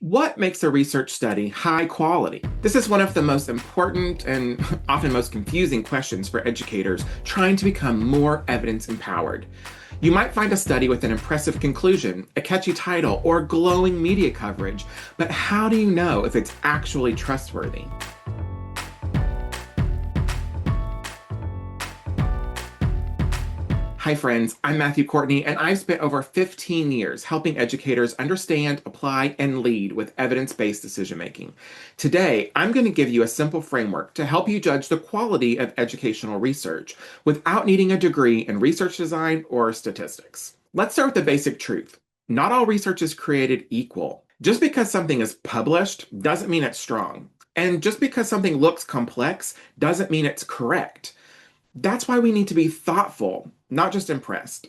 What makes a research study high quality? This is one of the most important and often most confusing questions for educators trying to become more evidence empowered. You might find a study with an impressive conclusion, a catchy title, or glowing media coverage, but how do you know if it's actually trustworthy? Hi, friends. I'm Matthew Courtney, and I've spent over 15 years helping educators understand, apply, and lead with evidence based decision making. Today, I'm going to give you a simple framework to help you judge the quality of educational research without needing a degree in research design or statistics. Let's start with the basic truth. Not all research is created equal. Just because something is published doesn't mean it's strong. And just because something looks complex doesn't mean it's correct. That's why we need to be thoughtful, not just impressed.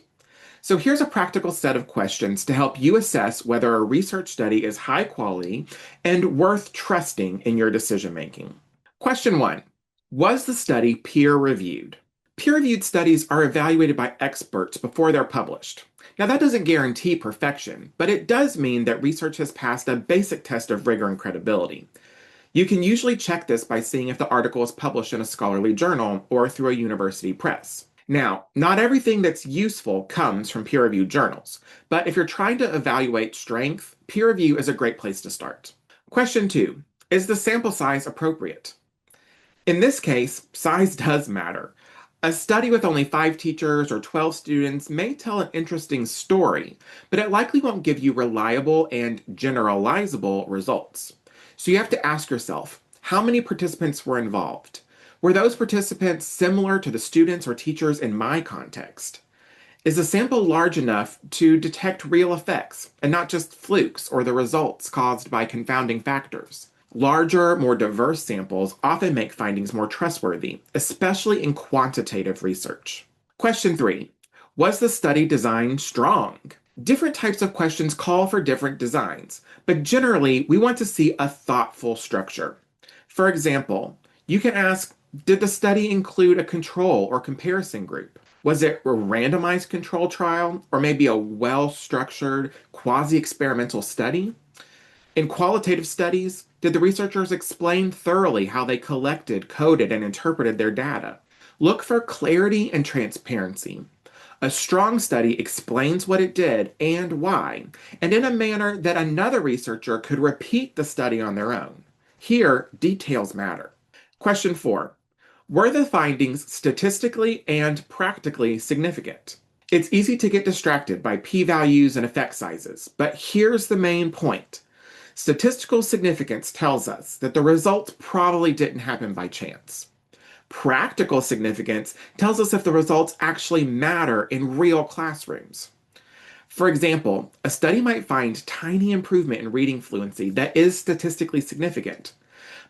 So here's a practical set of questions to help you assess whether a research study is high quality and worth trusting in your decision making. Question 1. Was the study peer reviewed? Peer reviewed studies are evaluated by experts before they're published. Now, that doesn't guarantee perfection, but it does mean that research has passed a basic test of rigor and credibility. You can usually check this by seeing if the article is published in a scholarly journal or through a university press. Now, not everything that's useful comes from peer-reviewed journals, but if you're trying to evaluate strength, peer review is a great place to start. Question 2. Is the sample size appropriate? In this case, size does matter. A study with only 5 teachers or 12 students may tell an interesting story, but it likely won't give you reliable and generalizable results. So you have to ask yourself, how many participants were involved? Were those participants similar to the students or teachers in my context? Is the sample large enough to detect real effects and not just flukes or the results caused by confounding factors? Larger, more diverse samples often make findings more trustworthy, especially in quantitative research. Question 3. Was the study design strong? Different types of questions call for different designs, but generally we want to see a thoughtful structure. For example, you can ask, did the study include a control or comparison group? Was it a randomized control trial or maybe a well-structured quasi-experimental study? In qualitative studies, did the researchers explain thoroughly how they collected, coded, and interpreted their data? Look for clarity and transparency. A strong study explains what it did and why, and in a manner that another researcher could repeat the study on their own. Here, details matter. Question 4. Were the findings statistically and practically significant? It's easy to get distracted by p-values and effect sizes, but here's the main point. Statistical significance tells us that the results probably didn't happen by chance. Practical significance tells us if the results actually matter in real classrooms. For example, a study might find tiny improvement in reading fluency that is statistically significant.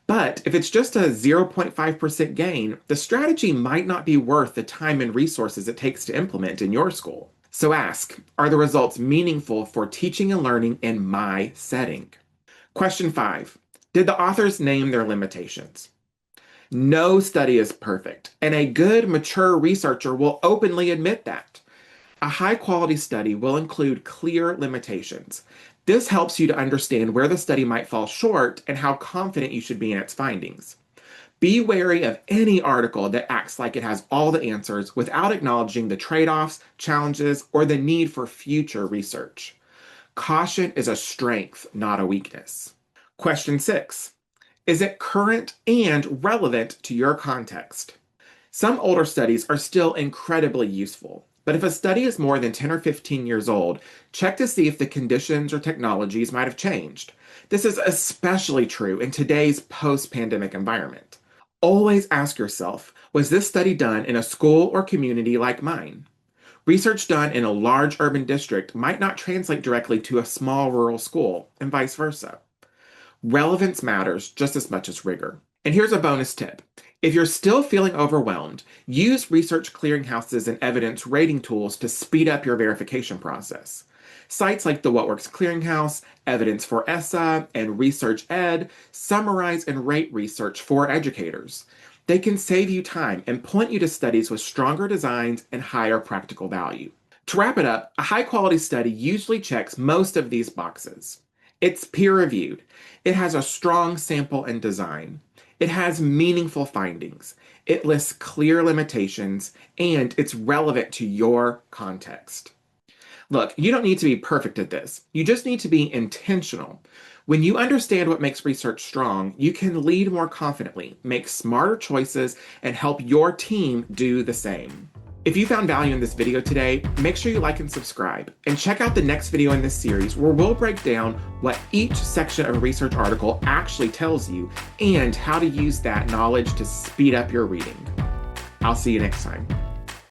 But if it's just a 0.5% gain, the strategy might not be worth the time and resources it takes to implement in your school. So ask, are the results meaningful for teaching and learning in my setting? Question 5. Did the authors name their limitations? No study is perfect, and a good, mature researcher will openly admit that. A high-quality study will include clear limitations. This helps you to understand where the study might fall short and how confident you should be in its findings. Be wary of any article that acts like it has all the answers without acknowledging the trade-offs, challenges, or the need for future research. Caution is a strength, not a weakness. Question 6. Is it current and relevant to your context? Some older studies are still incredibly useful, but if a study is more than 10 or 15 years old, check to see if the conditions or technologies might have changed. This is especially true in today's post-pandemic environment. Always ask yourself, was this study done in a school or community like mine? Research done in a large urban district might not translate directly to a small rural school, and vice versa. Relevance matters just as much as rigor. And here's a bonus tip. If you're still feeling overwhelmed, use research clearinghouses and evidence rating tools to speed up your verification process. Sites like the What Works Clearinghouse, Evidence for ESSA, and Research Ed summarize and rate research for educators. They can save you time and point you to studies with stronger designs and higher practical value. To wrap it up, a high-quality study usually checks most of these boxes. It's peer-reviewed. It has a strong sample and design. It has meaningful findings. It lists clear limitations, and it's relevant to your context. Look, you don't need to be perfect at this. You just need to be intentional. When you understand what makes research strong, you can lead more confidently, make smarter choices, and help your team do the same. If you found value in this video today, make sure you like and subscribe, and check out the next video in this series where we'll break down what each section of a research article actually tells you and how to use that knowledge to speed up your reading. I'll see you next time.